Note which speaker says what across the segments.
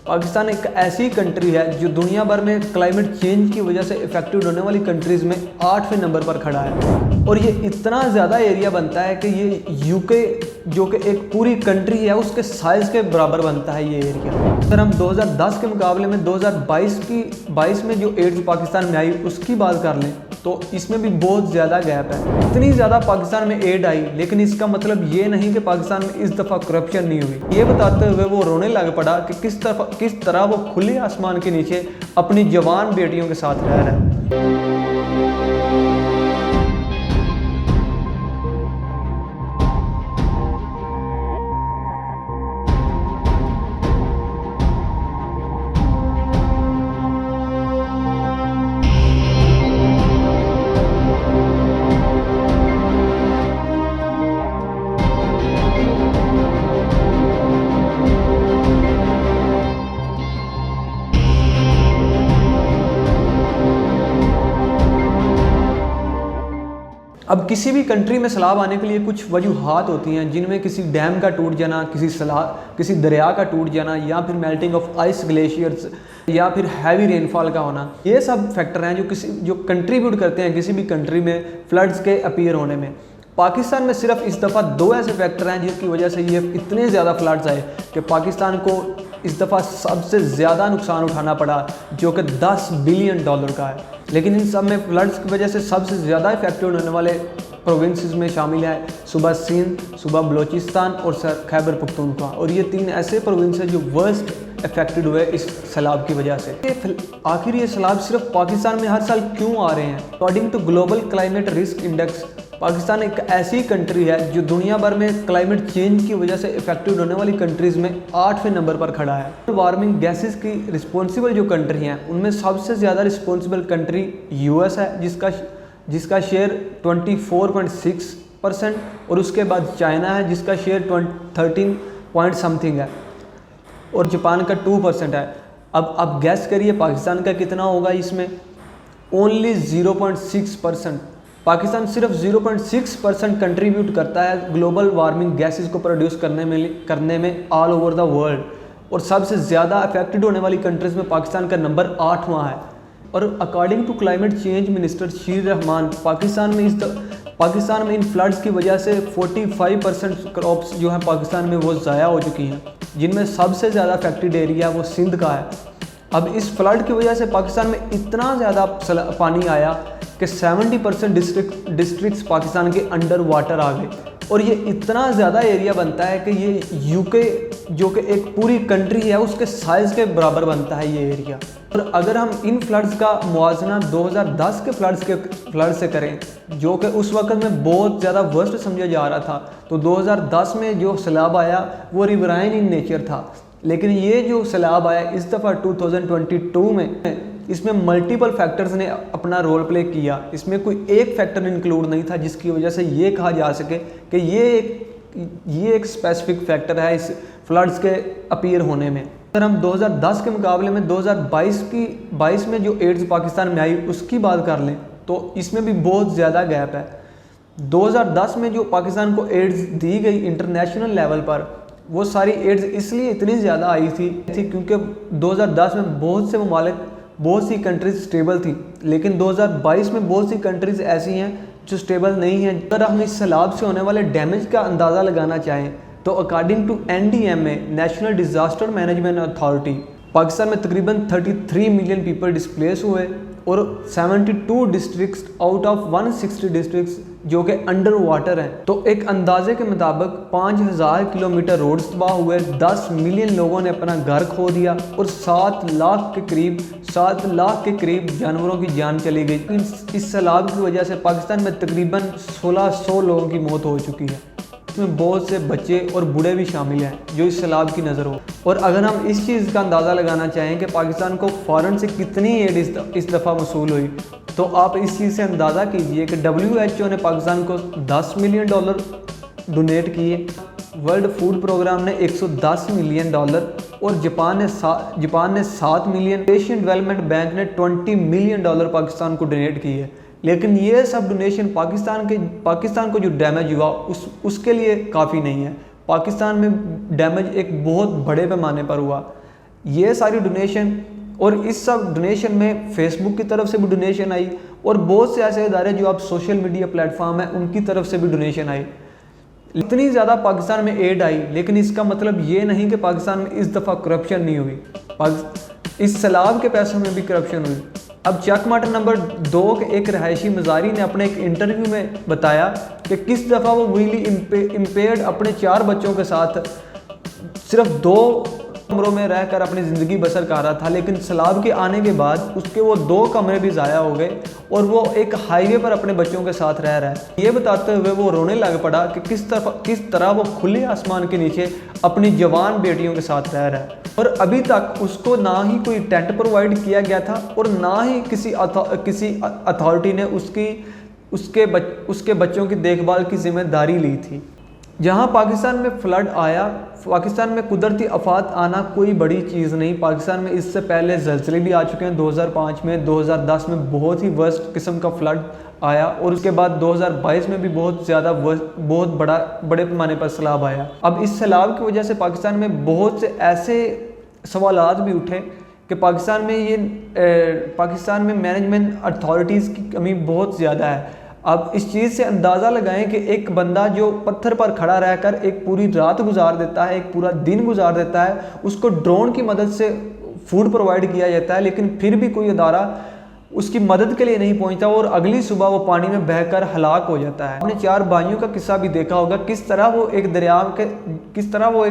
Speaker 1: पाकिस्तान एक ऐसी कंट्री है जो दुनिया भर में क्लाइमेट चेंज की वजह से इफेक्टेड होने वाली कंट्रीज़ में 8वें नंबर पर खड़ा है। और ये इतना ज़्यादा एरिया बनता है कि ये यूके जो कि एक पूरी कंट्री है उसके साइज़ के बराबर बनता है ये एरिया। अगर हम 2010 के मुकाबले में 2022 में जो एड्स पाकिस्तान में आई उसकी बात कर लें तो इसमें भी बहुत ज़्यादा गैप है। इतनी ज़्यादा पाकिस्तान में एड आई, लेकिन इसका मतलब ये नहीं कि पाकिस्तान में इस दफ़ा करप्शन नहीं हुई। ये बताते हुए वो रोने लग पड़ा कि किस तरह वो खुले आसमान के नीचे अपनी जवान बेटियों के साथ रह रहा है। अब किसी भी कंट्री में सैलाब आने के लिए कुछ वजूहात होती हैं, जिनमें किसी डैम का टूट जाना, किसी दरिया का टूट जाना, या फिर मेल्टिंग ऑफ आइस ग्लेशियर्स, या फिर हैवी रेनफॉल का होना। ये सब फैक्टर हैं जो कंट्रीब्यूट करते हैं किसी भी कंट्री में फ्लड्स के अपीयर होने में। पाकिस्तान में सिर्फ इस दफ़ा 2 ऐसे फैक्टर हैं जिसकी वजह से ये इतने ज़्यादा फ्लड्स आए कि पाकिस्तान को इस दफ़ा सबसे ज़्यादा नुकसान उठाना पड़ा, जो कि $10 बिलियन का है। लेकिन इन सब में फ्लड्स की वजह से सबसे ज़्यादा इफेक्टेड होने वाले प्रोविंसेस में शामिल है सूबा सिंध, सूबा बलोचिस्तान और खैबर पख्तूनख्वा। और ये 3 ऐसे प्रोविंस हैं जो वर्स्ट इफेक्टेड हुए इस सैलाब की वजह से। आखिर ये सैलाब सिर्फ पाकिस्तान में हर साल क्यों आ रहे हैं? According to global climate risk index, Pakistan एक ऐसी कंट्री है जो दुनिया भर में क्लाइमेट चेंज की वजह से इफेक्टेड होने वाली कंट्रीज़ में 8वें नंबर पर खड़ा है। वार्मिंग गैसेस की रिस्पॉन्सिबल जो कंट्री हैं उनमें सबसे ज़्यादा रिस्पॉन्सिबल कंट्री यूएस है, जिसका शेयर 24.6%, और उसके बाद चाइना है जिसका शेयर 13 पॉइंट समथिंग है, और जापान का 2% है। अब आप गैस करिए पाकिस्तान का कितना होगा इसमें? ओनली 0.6%। पाकिस्तान सिर्फ 0.6% कंट्रीब्यूट करता है ग्लोबल वार्मिंग गैसेस को प्रोड्यूस करने में ऑल ओवर द वर्ल्ड। और सबसे ज़्यादा अफेक्टेड होने वाली कंट्रीज़ में पाकिस्तान का नंबर 8वां है। और according to climate change minister Sherry Rehman, Pakistan में इन फ्लड्स की वजह से 45% क्रॉप्स जो हैं पाकिस्तान में वो ज़ाया हो चुकी हैं, जिनमें सबसे ज़्यादा अफेक्टेड एरिया वो सिंध का है। अब इस फ्लड की वजह से पाकिस्तान में इतना ज़्यादा पानी आया कि 70% डिस्ट्रिक्ट्स पाकिस्तान के अंडर वाटर आ गए। और ये इतना ज़्यादा एरिया बनता है कि ये यूके जो कि एक पूरी कंट्री है उसके साइज़ के बराबर बनता है ये एरिया। और अगर हम इन फ्लड्स का मुआवजना 2010 के फ्लड से करें, जो कि उस वक्त में बहुत ज़्यादा वर्स्ट समझा जा रहा था, तो 2010 में जो सैलाब आया वो रिवराइन इन नेचर था। लेकिन ये जो सैलाब आया इस दफ़ा 2022 में, इसमें मल्टीपल फैक्टर्स ने अपना रोल प्ले किया। इसमें कोई एक फैक्टर इंक्लूड नहीं था जिसकी वजह से ये कहा जा सके कि ये एक स्पेसिफिक फैक्टर है इस फ्लड्स के अपीयर होने में। अगर हम 2010 के मुकाबले में 2022 में जो एड्स पाकिस्तान में आई उसकी बात कर लें तो इसमें भी बहुत ज़्यादा गैप है। 2010 में जो पाकिस्तान को एड्स दी गई इंटरनेशनल लेवल पर, वो सारी एड्स इसलिए इतनी ज़्यादा आई थी क्योंकि 2010 में बहुत सी कंट्रीज स्टेबल थी, लेकिन 2022 में बहुत सी कंट्रीज ऐसी हैं जो स्टेबल नहीं हैं। अगर हम इस सैलाब से होने वाले डैमेज का अंदाज़ा लगाना चाहें तो according to NDMA, national disaster management authority, Pakistan में तकरीबन 33 मिलियन पीपल डिस्प्लेस हुए और 72 डिस्ट्रिक्ट्स आउट ऑफ 160 डिस्ट्रिक्ट्स जो कि अंडर वाटर हैं। तो एक अंदाजे के मुताबिक 5000 किलोमीटर रोड्स तबाह हुए, 10 मिलियन लोगों ने अपना घर खो दिया और 7 लाख के करीब जानवरों की जान चली गई। इस सैलाब की वजह से पाकिस्तान में तकरीबन 1600 लोगों की मौत हो चुकी है। इसमें बहुत से बच्चे और बूढ़े भी शामिल हैं जो इस सैलाब की नज़र हो। और अगर हम इस चीज़ का अंदाज़ा लगाना चाहें कि पाकिस्तान को फ़ॉरेन से कितनी एड इस दफ़ा वसूल हुई, तो आप इस चीज़ से अंदाज़ा कीजिए कि WHO ने पाकिस्तान को $10 मिलियन डोनेट किए, वर्ल्ड फूड प्रोग्राम ने $110 मिलियन और जापान ने 7 मिलियन, एशियन डेवलपमेंट बैंक ने $20 मिलियन पाकिस्तान को डोनेट किए। लेकिन ये सब डोनेशन पाकिस्तान को जो डैमेज हुआ उसके लिए काफ़ी नहीं है। पाकिस्तान में डैमेज एक बहुत बड़े पैमाने पर हुआ। ये सारी डोनेशन, और इस सब डोनेशन में फेसबुक की तरफ से भी डोनेशन आई और बहुत से ऐसे इदारे जो आप सोशल मीडिया प्लेटफॉर्म है उनकी तरफ से भी डोनेशन आई। इतनी ज़्यादा पाकिस्तान में एड आई, लेकिन इसका मतलब ये नहीं कि पाकिस्तान में इस दफ़ा करप्शन नहीं हुई। इस सैलाब के पैसों में भी करप्शन हुई। अब चक माटर नंबर 2 के एक रहायशी मज़ारी ने अपने एक इंटरव्यू में बताया कि किस दफ़ा वो वीली इम्पेयर्ड अपने 4 बच्चों के साथ सिर्फ 2 कमरों में रहकर अपनी ज़िंदगी बसर कर रहा था, लेकिन सैलाब के आने के बाद उसके वो 2 कमरे भी ज़ाया हो गए और वो एक हाईवे पर अपने बच्चों के साथ रह रहा है। ये बताते हुए वो रोने लग पड़ा कि किस तरह वो खुले आसमान के नीचे अपनी जवान बेटियों के साथ रह रहा है, और अभी तक उसको ना ही कोई टेंट प्रोवाइड किया गया था और ना ही किसी अथॉरिटी ने उसके बच्चों की देखभाल की जिम्मेदारी ली थी। जहां पाकिस्तान में फ्लड आया, पाकिस्तान में कुदरती आफात आना कोई बड़ी चीज़ नहीं। पाकिस्तान में इससे पहले ज़लज़ले भी आ चुके हैं। 2005 में, 2010 में बहुत ही वर्स्ट किस्म का फ्लड आया और उसके बाद 2022 में भी बहुत बड़े पैमाने पर सैलाब आया। अब इस सैलाब की वजह से पाकिस्तान में बहुत से ऐसे सवालात भी उठे कि पाकिस्तान में मैनेजमेंट अथॉरिटीज़ की कमी बहुत ज़्यादा है। अब इस चीज़ से अंदाज़ा लगाएं कि एक बंदा जो पत्थर पर खड़ा रहकर एक पूरी रात गुजार देता है, एक पूरा दिन गुजार देता है, उसको ड्रोन की मदद से फूड प्रोवाइड किया जाता है, लेकिन फिर भी कोई अदारा उसकी मदद के लिए नहीं पहुंचता और अगली सुबह वो पानी में बहकर हलाक हो जाता है। आपने 4 भाइयों का किस्सा भी देखा होगा, किस तरह वो एक दरिया के किस तरह वो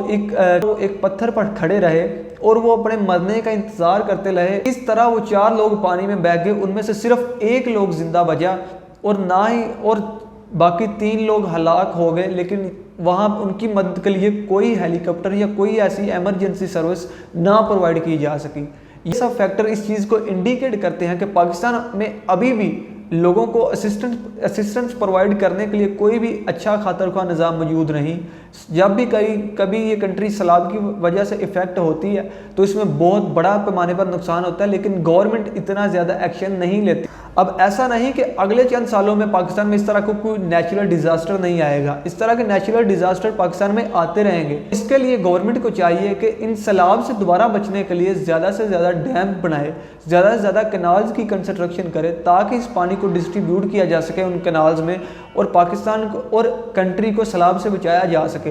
Speaker 1: एक पत्थर पर खड़े रहे और वो अपने मरने का इंतज़ार करते रहे। इस तरह वो 4 लोग पानी में बह गए, उनमें से सिर्फ 1 लोग जिंदा बचा और बाकी 3 लोग हलाक हो गए, लेकिन वहाँ उनकी मदद के लिए कोई हेलीकॉप्टर या कोई ऐसी एमरजेंसी सर्विस ना प्रोवाइड की जा सकी। ये सब फैक्टर इस चीज़ को इंडिकेट करते हैं कि पाकिस्तान में अभी भी लोगों को असिस्टेंस प्रोवाइड करने के लिए कोई भी अच्छा खातरख्वाह निज़ाम मौजूद नहीं। जब भी कभी ये कंट्री सैलाब की वजह से इफ़ेक्ट होती है तो इसमें बहुत बड़ा पैमाने पर नुकसान होता है, लेकिन गवर्नमेंट इतना ज़्यादा एक्शन नहीं लेती। अब ऐसा नहीं कि अगले चंद सालों में पाकिस्तान में इस तरह का कोई नेचुरल डिज़ास्टर नहीं आएगा। इस तरह के नेचुरल डिज़ास्टर पाकिस्तान में आते रहेंगे। इसके लिए गवर्नमेंट को चाहिए कि इन सैलाब से दोबारा बचने के लिए ज़्यादा से ज़्यादा डैम बनाए, ज़्यादा से ज़्यादा कैनाल्स की कंस्ट्रक्शन करे, ताकि इस पानी को डिस्ट्रीब्यूट किया जा सके उन कैनाल्स में और पाकिस्तान को और कंट्री को सैलाब से बचाया जा सके।